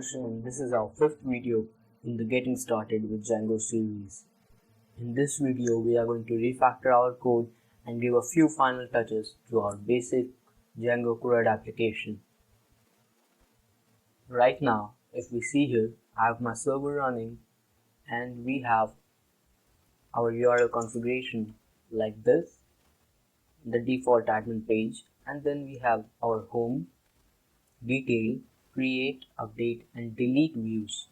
discussion. This is our fifth video in the Getting Started with Django series. In this video, we are going to refactor our code and give a few final touches to our basic Django CRUD application. Right now, if we see here, I have my server running and we have our URL configuration like this, the default admin page, and then we have our home, detail, create, update and delete views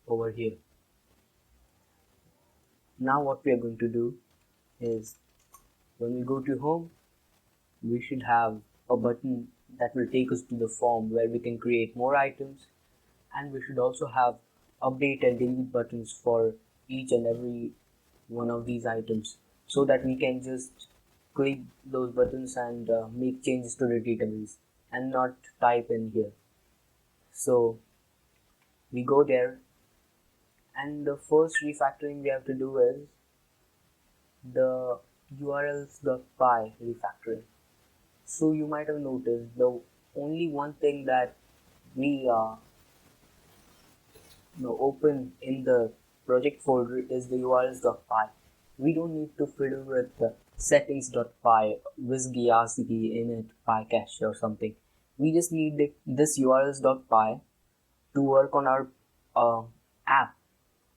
over here. Now what we are going to do is when we go to home, we should have a button that will take us to the form where we can create more items, and we should also have update and delete buttons for each and every one of these items so that we can just click those buttons and make changes to the database and not type in here. So we go there, and the first refactoring we have to do is the URLs.py refactoring. So you might have noticed the only one thing that we open in the project folder is the URLs.py. We don't need to fiddle with the settings.py, whiskey, rcp, init, pycache or something. We just need this URLs.py to work on our app,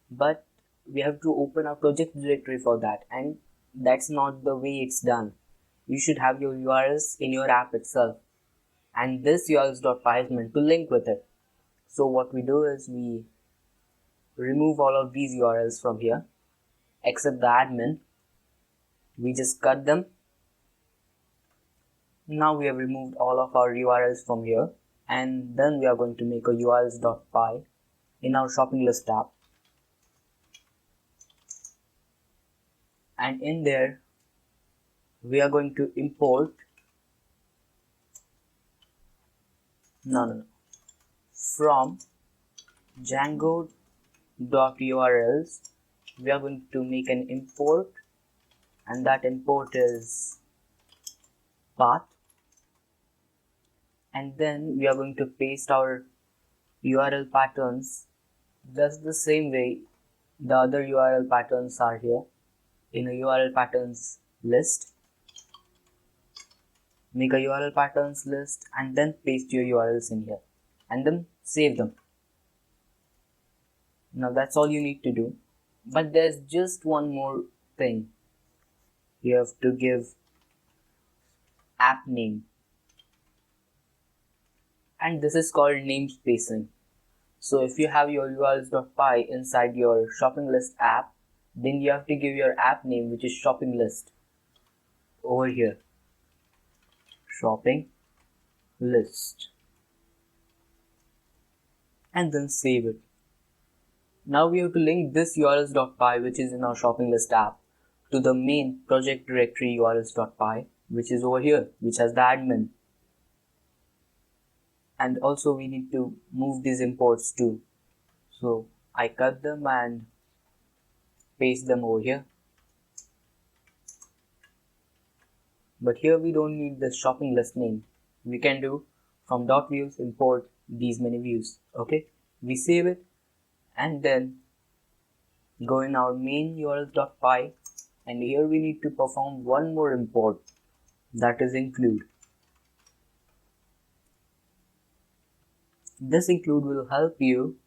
but we have to open our project directory for that, and that's not the way it's done. You should have your URLs in your app itself, and this URLs.py is meant to link with it. So what we do is we remove all of these URLs from here except the admin. We just cut them. Now we have removed all of our URLs from here, and then we are going to make a URLs.py in our shopping list app, and in there we are going to import from Django.urls. we are going to make an import, and that import is path, and then we are going to paste our URL patterns just the same way the other URL patterns are here in a URL patterns list. Make a URL patterns list and then paste your URLs in here and then save them. Now that's all you need to do, but there's just one more thing. You have to give app name, and this is called namespacing. So if you have your URLs.py inside your shopping list app, then you have to give your app name, which is shopping list, over here, shopping list, and then save it. Now we have to link this URLs.py, which is in our shopping list app, to the main project directory URLs.py, which is over here, which has the admin. And also we need to move these imports too. So I cut them and paste them over here. But here we don't need the shopping list name. We can do from .views import these many views. Okay, we save it and then go in our main URL.py, and here we need to perform one more import, that is include. This include will help you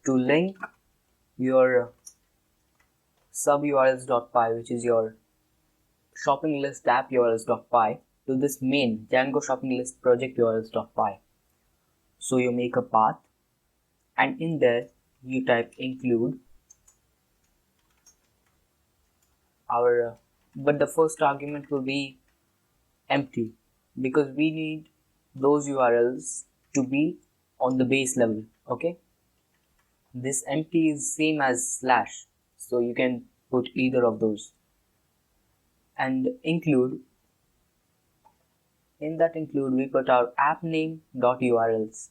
to link your sub URLs.py, which is your shopping list app URLs.py, to this main Django shopping list project URLs.py. So you make a path, and in there you type include our but the first argument will be empty, because we need those URLs to be on the base level. Okay, this empty is same as slash, so you can put either of those. And include, in that include we put our app name .urls,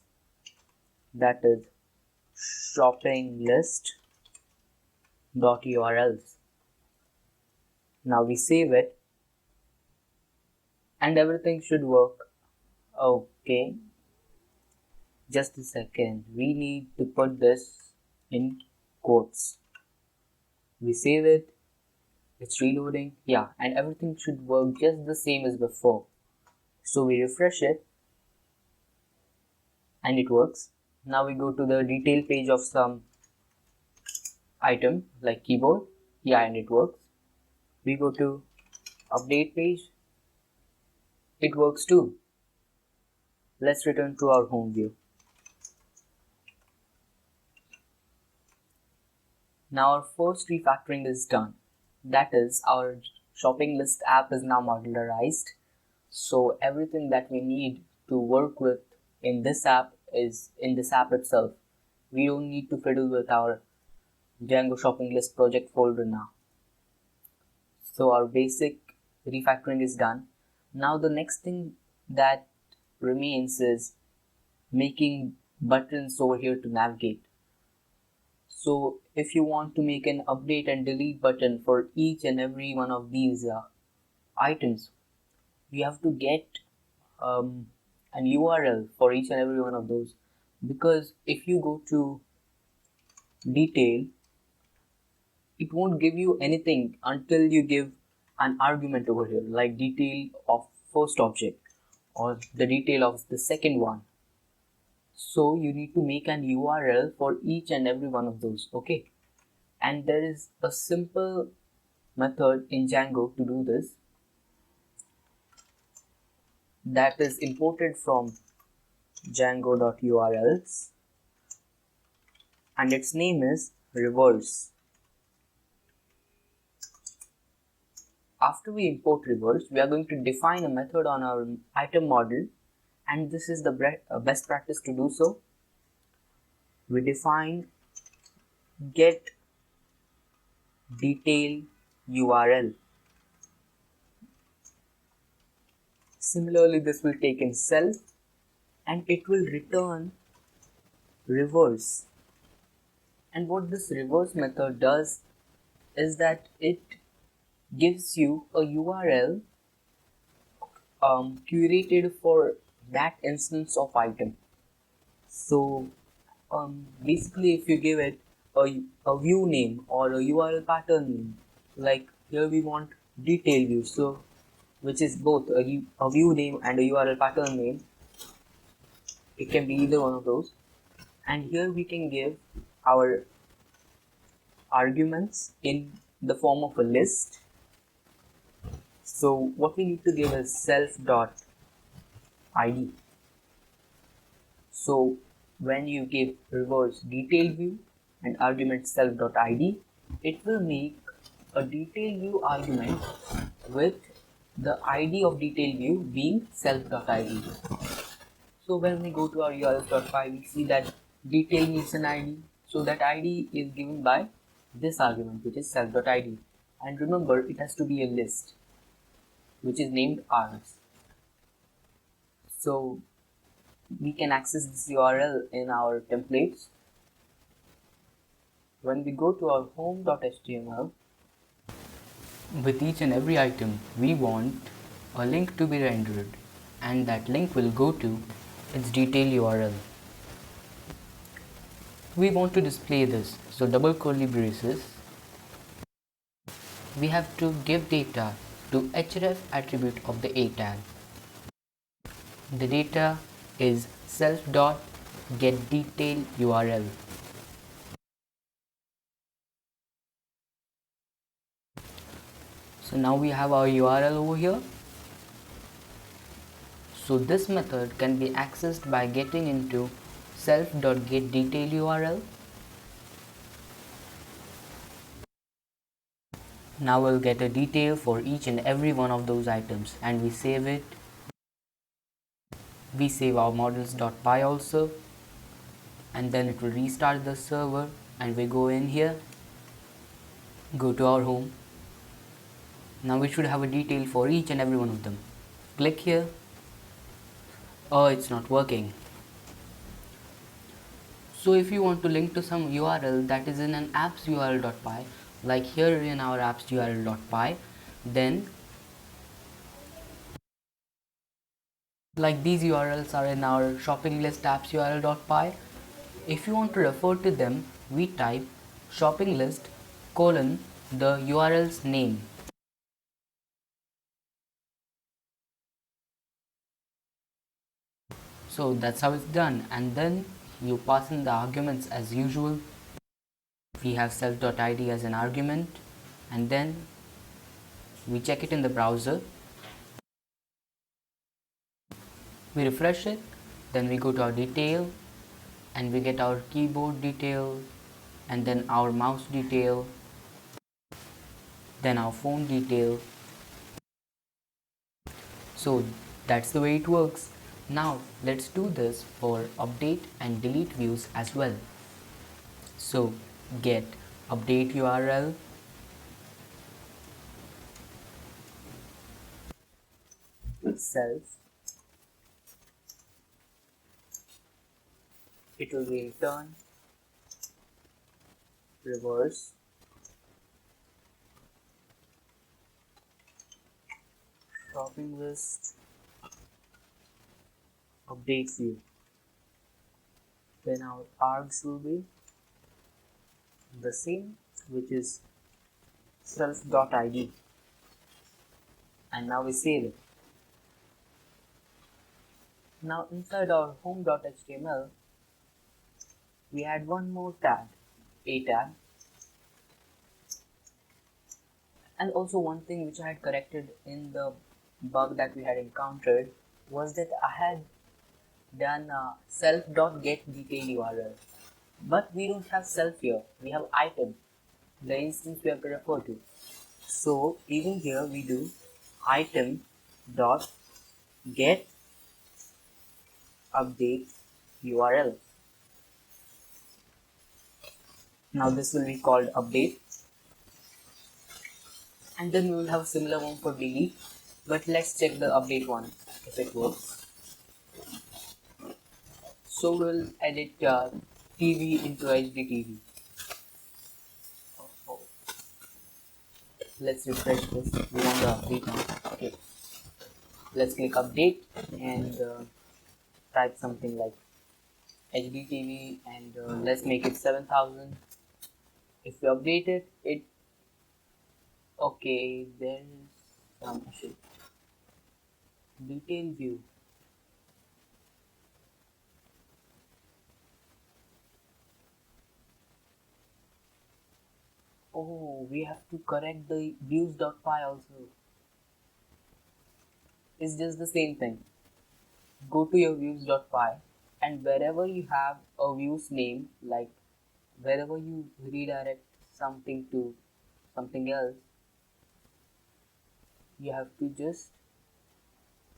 that is shopping list .urls. Now we save it and everything should work okay. Just a second, we need to put this in quotes. We save it, it's reloading, yeah, and everything should work just the same as before. So we refresh it and it works. Now we go to the detail page of some item like keyboard, yeah, and it works. We go to update page, it works too. Let's return to our home view. Now our first refactoring is done. That is, our shopping list app is now modularized. So everything that we need to work with in this app is in this app itself. We don't need to fiddle with our Django shopping list project folder now. So our basic refactoring is done. Now the next thing that remains is making buttons over here to navigate. So if you want to make an update and delete button for each and every one of these items, you have to get an URL for each and every one of those, because if you go to detail, it won't give you anything until you give an argument over here, like detail of first object or the detail of the second one. So you need to make an URL for each and every one of those, okay? And there is a simple method in Django to do this that is imported from Django.urls, and its name is reverse. After we import reverse, we are going to define a method on our item model, and this is the best practice to do so. We define get detail URL. Similarly, this will take in self and it will return reverse. And what this reverse method does is that it gives you a URL curated for that instance of item. So basically, if you give it a view name or a URL pattern name, like here we want detail view, so which is both a view name and a URL pattern name. It can be either one of those, and here we can give our arguments in the form of a list. So what we need to give is self.id. So when you give reverse detail view and argument self.id, it will make a detail view argument with the id of detail view being self.id. So when we go to our URLs.py, we see that detail needs an id. So that id is given by this argument, which is self.id. And remember, it has to be a list, which is named rs. So we can access this URL in our templates. When we go to our home.html, with each and every item, we want a link to be rendered, and that link will go to its detail URL. We want to display this, so double curly braces, we have to give data to href attribute of the a tag. The data is self.getDetailURL. So now we have our URL over here. So this method can be accessed by getting into self.getDetailURL. Now we'll get a detail for each and every one of those items, and we save it. We save our models.py also, and then it will restart the server, and we go in here, go to our home. Now we should have a detail for each and every one of them. Click here. Oh, it's not working. So if you want to link to some URL that is in an apps URL.py, like here in our apps URL.py, then Like these URLs are in our shopping list apps URL.py. If you want to refer to them, we type shopping list colon the URL's name. So that's how it's done, and then you pass in the arguments as usual. We have self.id as an argument, and then we check it in the browser. We refresh it, then we go to our detail and we get our keyboard detail, and then our mouse detail, then our phone detail. So that's the way it works. Now let's do this for update and delete views as well. So get update URL, self, it will be return, reverse, shopping list, update view. Then our args will be the same, which is self.id, and now we save it. Now inside our home.html, we add one more tab, a tab, and also one thing which I had corrected in the bug that we had encountered was that I had done self.getDetail URL, but we don't have self here, we have item, the instance we have to refer to. So even here we do item dot get update URL. Now this will be called update, and then we will have a similar one for delete, but let's check the update one if it works. So we'll edit TV into HDTV. Oh. Let's refresh this. We want the update now. Okay. Let's click update and type something like HDTV, and let's make it 7000. If we update it, okay, there's some issue. Detail view. Oh, we have to correct the views.py also. It's just the same thing. Go to your views.py, and wherever you have a views name, like wherever you redirect something to something else, you have to just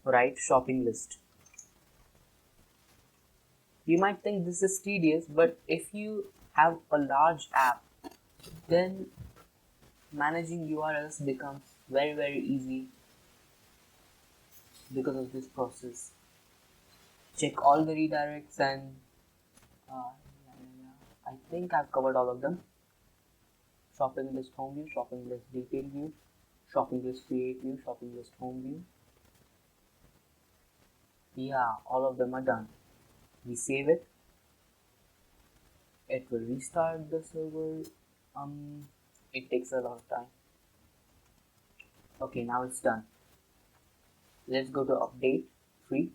write shopping list. You might think this is tedious, but if you have a large app, then managing URLs becomes very easy because of this process. Check all the redirects, and I think I've covered all of them. Shopping list home view, shopping list detail view, shopping list create view, shopping list home view. Yeah, all of them are done. We save it. It will restart the server. It takes a lot of time. Okay, now it's done. Let's go to update free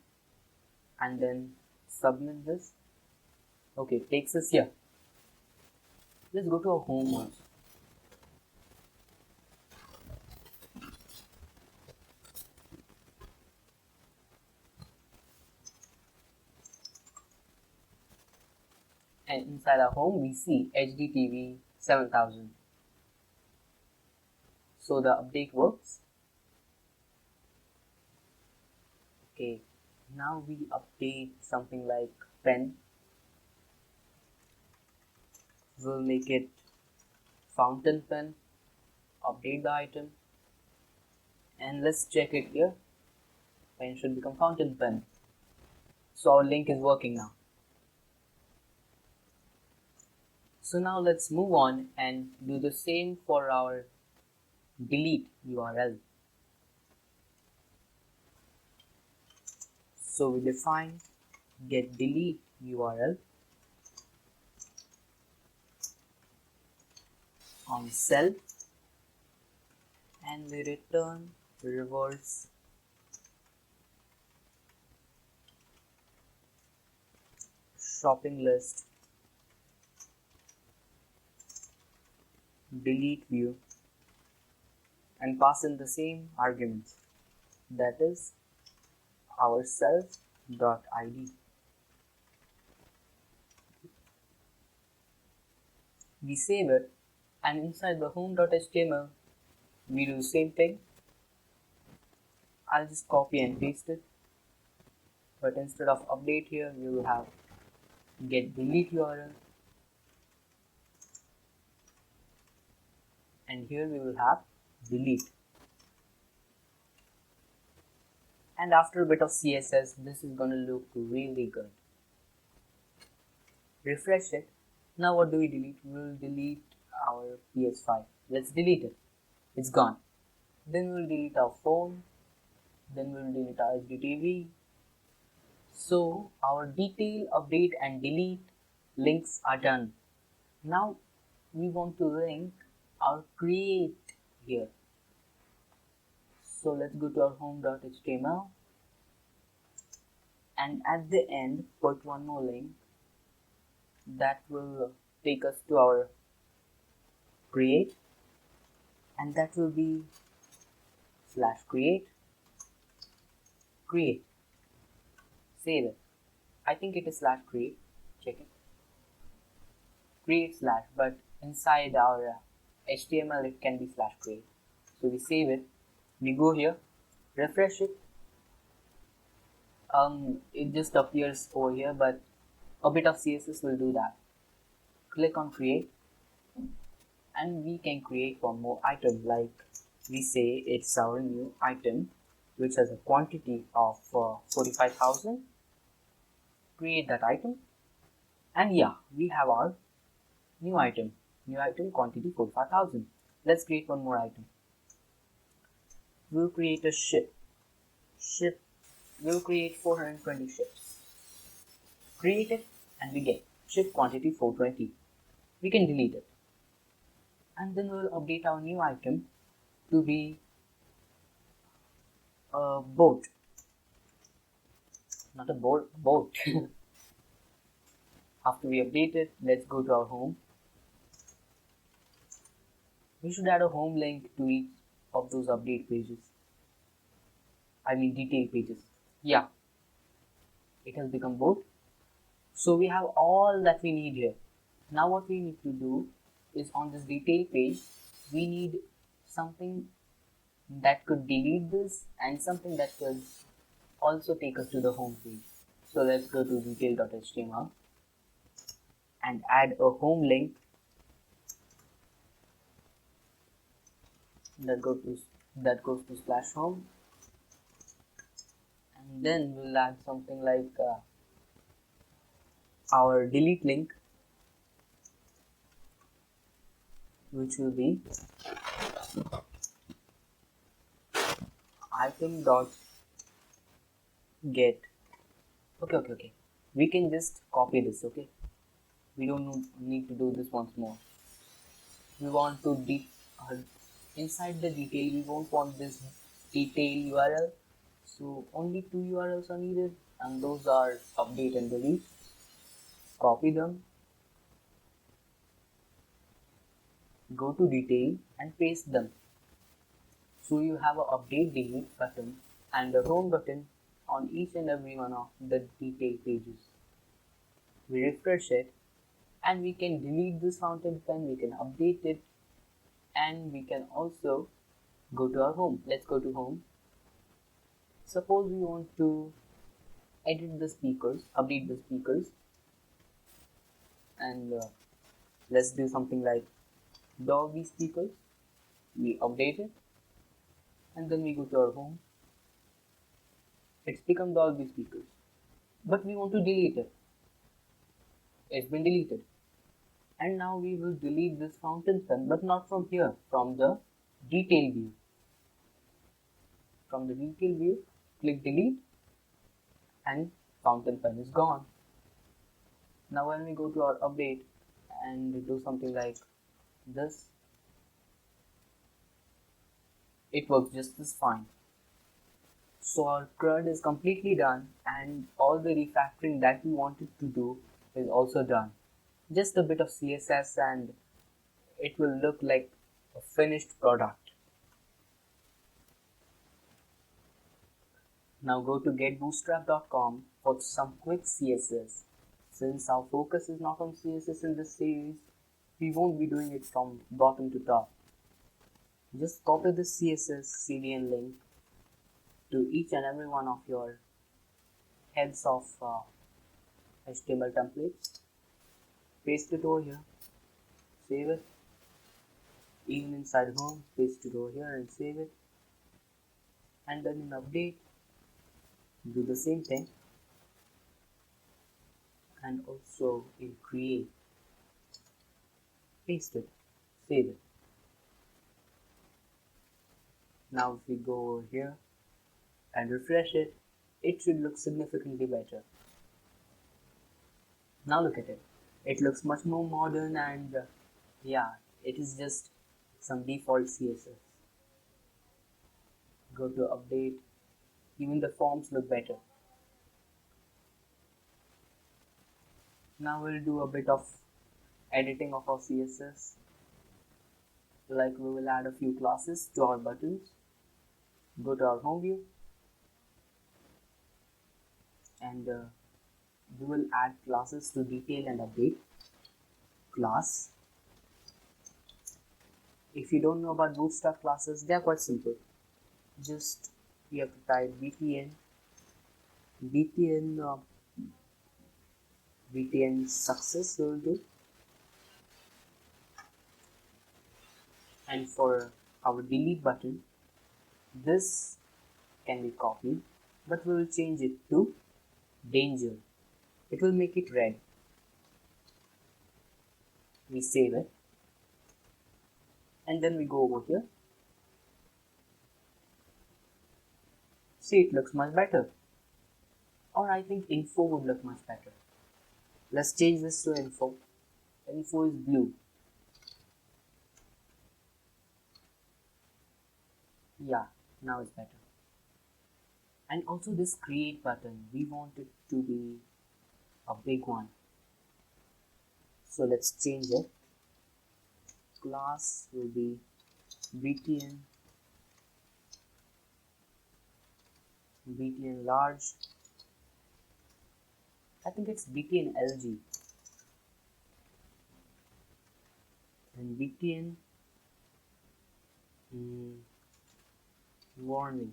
and then submit this. Okay, it takes us here. Let's go to our home once. And inside our home we see HDTV 7000. So the update works. Okay, now we update something like pen. We'll make it fountain pen, update the item, and let's check it here. Pen should become fountain pen. So our link is working now. So now let's move on and do the same for our delete URL. So we define get delete URL on self, and we return reverse shopping list delete view and pass in the same arguments, that is our self.id. We save it, and inside the home.html we do the same thing. I'll just copy and paste it, but instead of update here we will have get delete URL, and here we will have delete. And after a bit of CSS, this is gonna look really good. Refresh it. Now what do we delete? We'll delete our PS5. Let's delete it. It's gone. Then we'll delete our phone. Then we'll delete our HDTV. So our detail, update and delete links are done. Now we want to link our create here. So let's go to our home.html and at the end put one more link that will take us to our create, and that will be /create create. Save it. I think it is /create. Check it. Create slash, but inside our HTML it can be /create. So we save it. We go here, refresh it. It just appears over here, but a bit of CSS will do that. Click on create, and we can create one more item. Like we say it's our new item which has a quantity of 45,000. Create that item, and yeah, we have our new item quantity 45,000. Let's create one more item. We'll create a ship. We'll create 420 ships. Create it, and we get ship quantity 420. We can delete it, and then we'll update our new item to be a boat, not a boat. After we update it, let's go to our home. We should add a home link to each of those update pages. I mean detail pages. Yeah, it has become boat. So we have all that we need here. Now what we need to do is on this detail page, we need something that could delete this and something that could also take us to the home page. So let's go to detail.html and add a home link that goes to /home, and then we'll add something like our delete link, which will be item.get. Okay. We can just copy this, okay? We don't need to do this once more. We want to inside the detail, we won't want this detail URL. So only two URLs are needed, and those are update and delete. Copy them, go to detail and paste them. So you have an update delete button and a home button on each and every one of the detail pages. We refresh it, and we can delete this fountain pen, we can update it, and we can also go to our home. Let's go to home. Suppose we want to edit the speakers, update the speakers, and let's do something like Dolby speakers. We update it, and then we go to our home. It's become Dolby speakers, but we want to delete it. It's been deleted, and now we will delete this fountain pen, but not from here, from the detail view. From the detail view, click delete, and fountain pen is gone. Now when we go to our update and do something like this, it works just as fine. So our CRUD is completely done and all the refactoring that we wanted to do is also done. Just a bit of CSS and it will look like a finished product. Now go to getbootstrap.com for some quick CSS. Since our focus is not on CSS in this series, we won't be doing it from bottom to top. Just copy the CSS CDN link to each and every one of your heads of HTML templates, paste it over here, save it, even inside home, paste it over here and save it, and then in update, do the same thing, and also in create, paste it, save it. Now if we go over here and refresh it, it should look significantly better. Now look at it. It looks much more modern and yeah, it is just some default CSS. Go to update. Even the forms look better. Now we'll do a bit of editing of our CSS. Like we will add a few classes to our buttons. Go to our home view and we will add classes to detail and update. Class. If you don't know about Bootstrap classes, they are quite simple. Just you have to type btn success will do, and for our delete button, this can be copied, but we will change it to danger. It will make it red. We save it and then we go over here. See, it looks much better. Or I think info would look much better. Let's change this to info. Info is blue. Yeah, now it's better. And also this create button, we want it to be a big one. So let's change it. Class will be btn large. I think it's btn lg and btn warning.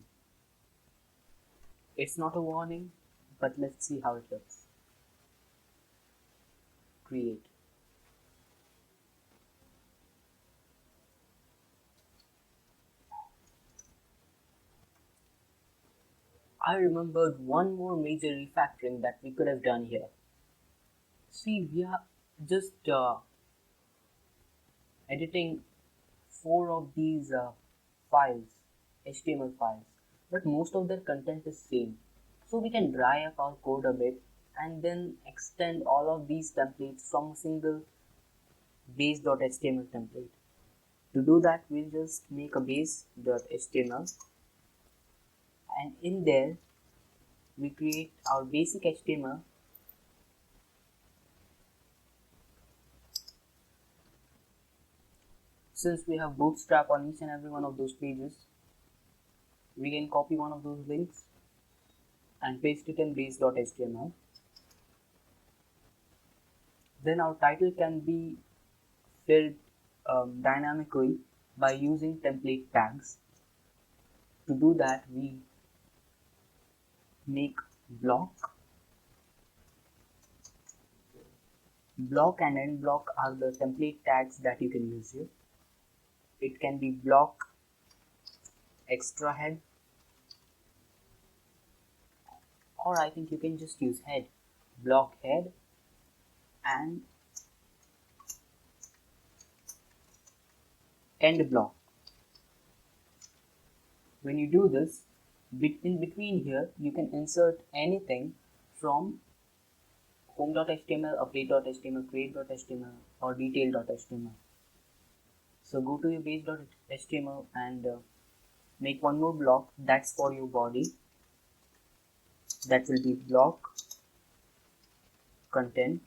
It's not a warning, but let's see how it looks. Create. I remembered one more major refactoring that we could have done here. See, we are just editing 4 of these files, HTML files, but most of their content is same. So we can dry up our code a bit and then extend all of these templates from a single base.html template. To do that, we'll just make a base.html and in there we create our basic HTML. Since we have Bootstrap on each and every one of those pages, we can copy one of those links and paste it in base.html. Then our title can be filled dynamically by using template tags. To do that, we make block. Block and end block are the template tags that you can use here. It can be block extra head, or I think you can just use head. Block head and end block. When you do this, In between here, you can insert anything from home.html, update.html, create.html, or detail.html. So go to your base.html and make one more block that's for your body. That will be block content,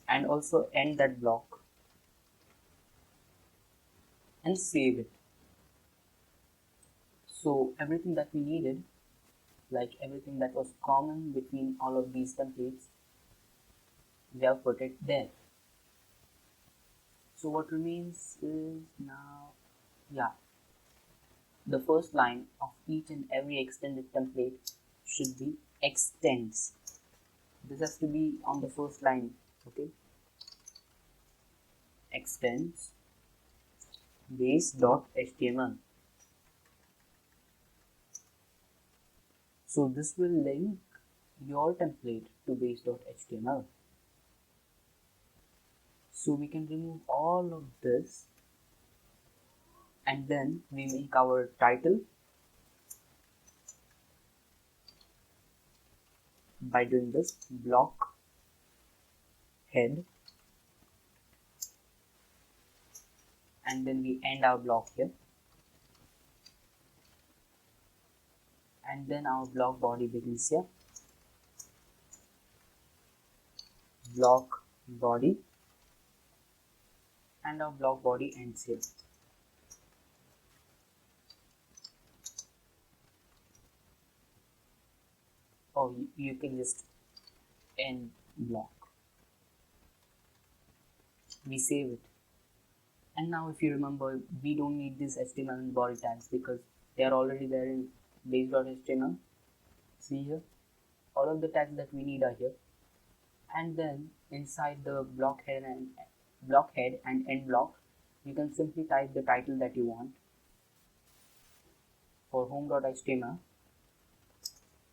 and also end that block and save it. So everything that we needed, like everything that was common between all of these templates, we have put it there. So what remains is now, yeah, the first line of each and every extended template should be extends. This has to be on the first line, okay? Extends base.html. So this will link your template to base.html. So we can remove all of this, and then we make our title by doing this block head, and then we end our block here, and then our block body begins here, block body, and our block body ends here. Or you can just end block. We save it. And now if you remember, we don't need this HTML and body tags because they are already there in base.html. See here, all of the tags that we need are here. And then inside the block head and end block, you can simply type the title that you want. For home.html,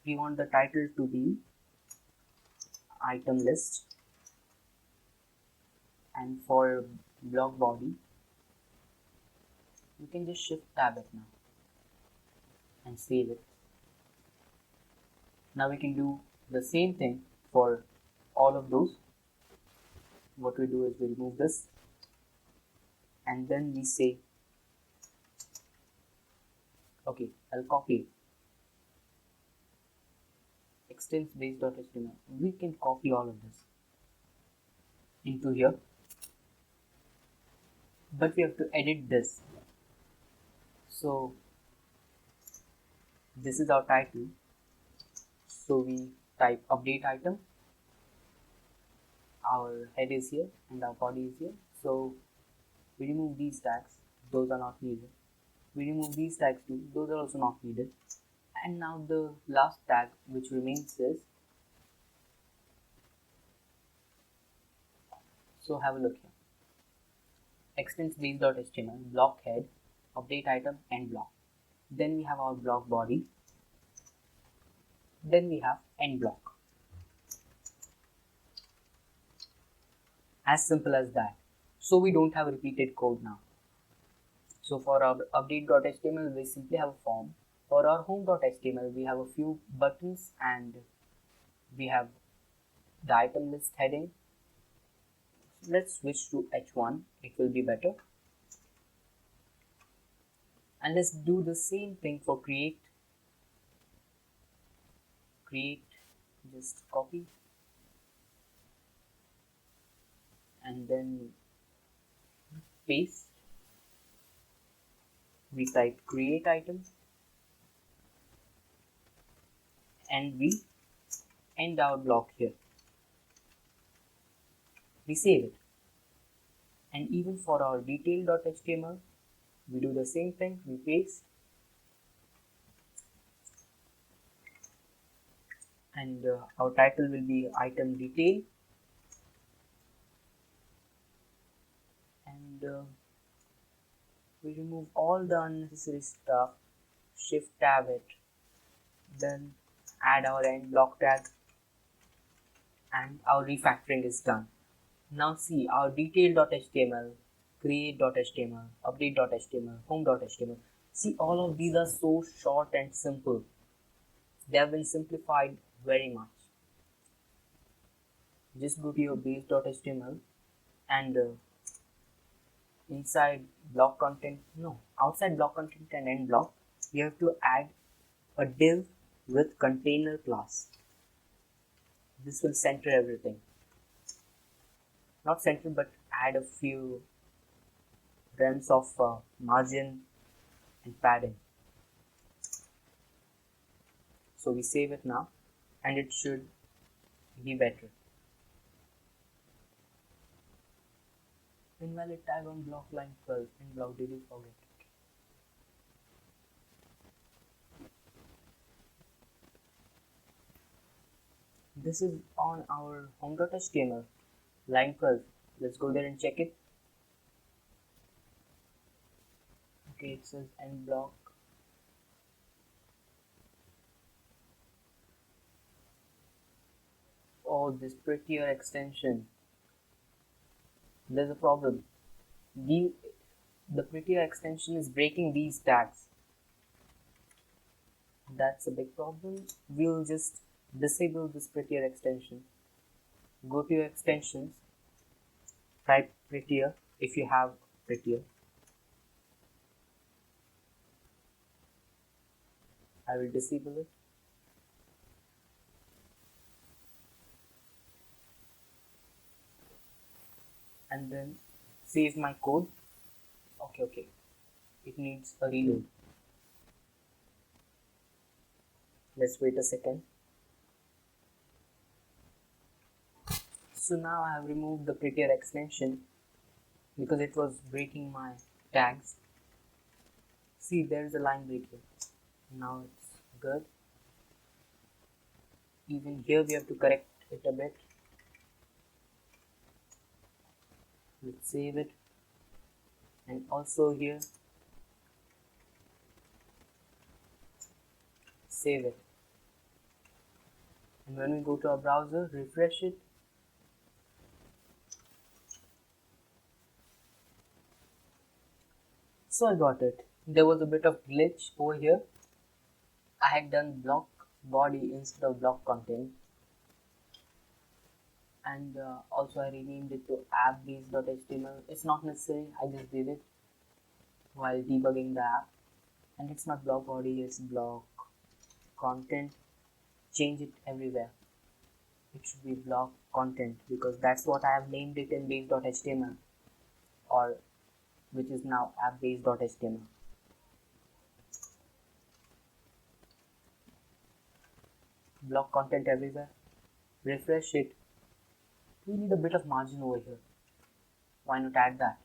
we want the title to be item list, and for block body, you can just shift tab it now and save it. Now we can do the same thing for all of those. What we do is we remove this, and then we say, okay, I'll copy it. Extends base.html. We can copy all of this into here, but we have to edit this. So this is our title. So we type update item. Our head is here and our body is here. So we remove these tags. Those are not needed. We remove these tags too. Those are also not needed. And now the last tag which remains is, so have a look here. Extends base.html, block head, update item, and block. Then we have our block body. Then we have end block. As simple as that. So we don't have repeated code now. So for our update.html, we simply have a form. For our home.html, we have a few buttons and we have the item list heading. Let's switch to h1, it will be better. And let's do the same thing for create. Just copy and then paste. We type create item and we end our block here. We save it. And even for our detail.html, we do the same thing. We paste and our title will be item detail, and we remove all the unnecessary stuff, shift tab it, then add our end block tag, and our refactoring is done. Now see, our detail.html create.html, update.html, home.html. See, all of these are so short and simple. They have been simplified very much. Just go to your base.html and outside block content and end block, you have to add a div with container class. This will center everything. Not center, but add a few realms of margin and padding. So we save it now and it should be better. Invalid tag on block line 12. In block, did you forget it? This is on our home.html line 12. Let's go there and check it. Okay, it says end block. Oh, this prettier extension. There's a problem. The prettier extension is breaking these tags. That's a big problem. We'll just disable this prettier extension. Go to your extensions, type prettier if you have prettier. I will disable it. And then save my code. Okay. It needs a reload. Let's wait a second. So now I have removed the prettier extension because it was breaking my tags. See, there is a line break here. Now it's good. Even here we have to correct it a bit. Let's save it. And also here, save it. And when we go to our browser, refresh it. So I got it. There was a bit of glitch over here. I had done block body instead of block content. And also I renamed it to app-base.html. It's not necessary, I just did it while debugging the app. And it's not block body, it's block content. Change it everywhere. It should be block content because that's what I have named it in base.html, or which is now app-base.html. Block content everywhere. Refresh it. We need a bit of margin over here. Why not add that?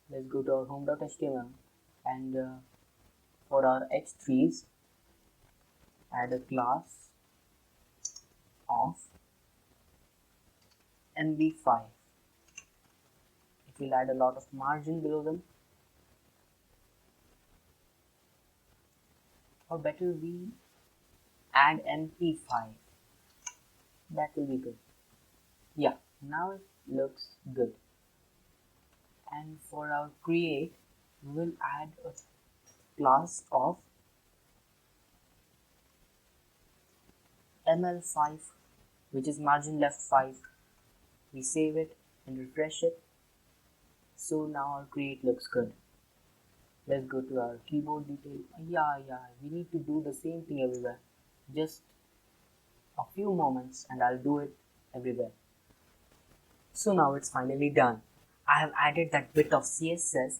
Let's go to our home.html and for our h3s, add a class of mb5. It will add a lot of margin below them. Or better, we add mp5. That will be good. Yeah, now it looks good. And for our create, we will add a class of ml5, which is margin left 5. We save it and refresh it. So now our create looks good. Let's go to our keyboard detail. Yeah, we need to do the same thing everywhere. Just a few moments and I'll do it everywhere. So now it's finally done. I have added that bit of CSS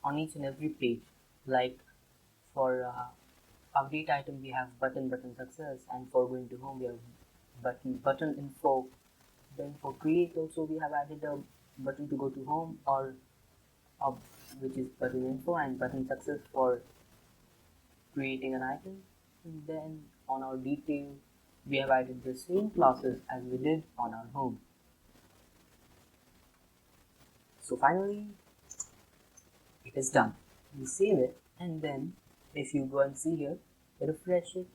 on each and every page. Like for update item we have button success, and for going to home we have button info. Then for create also we have added a button to go to home, or which is button info, and button success for creating an item. And then on our detail we have added the same classes as we did on our home. So finally it is done. We save it, and then if you go and see here, refresh it,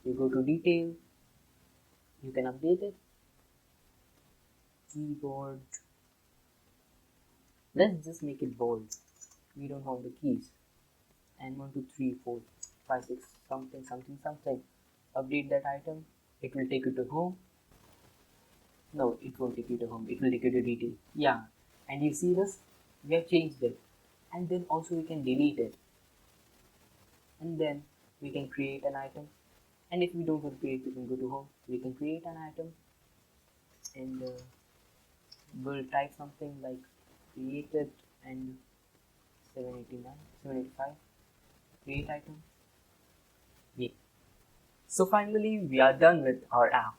you go to detail, you can update it, keyboard. Let's just make it bold. We don't want the keys. And 1, 2, 3, 4, 5, 6, something, something, something. Update that item. It will take you to home. No, it won't take you to home. It will take you to detail. Yeah. And you see this? We have changed it. And then also we can delete it. And then we can create an item. And if we don't want to create, we can go to home. We can create an item. And we'll type something like created and 789, 785. Create item. Yeah. So finally, we are done with our app.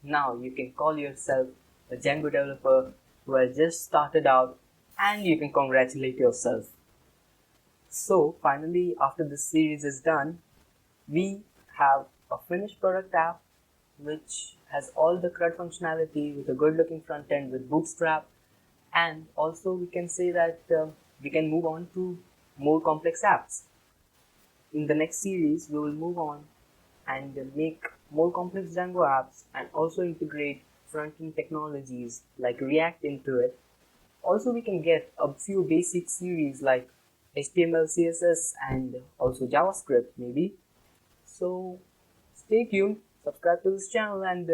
Now you can call yourself a Django developer who has just started out, and you can congratulate yourself. So finally, after this series is done, we have a finished product app which has all the CRUD functionality with a good looking front end with Bootstrap, and also we can say that we can move on to more complex apps. In the next series, we will move on and make more complex Django apps and also integrate front-end technologies like React into it. Also, we can get a few basic series like HTML, CSS, and also JavaScript maybe. So stay tuned, subscribe to this channel, and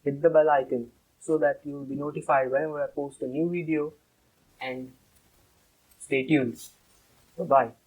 hit the bell icon so that you will be notified whenever I post a new video. And stay tuned. Bye bye.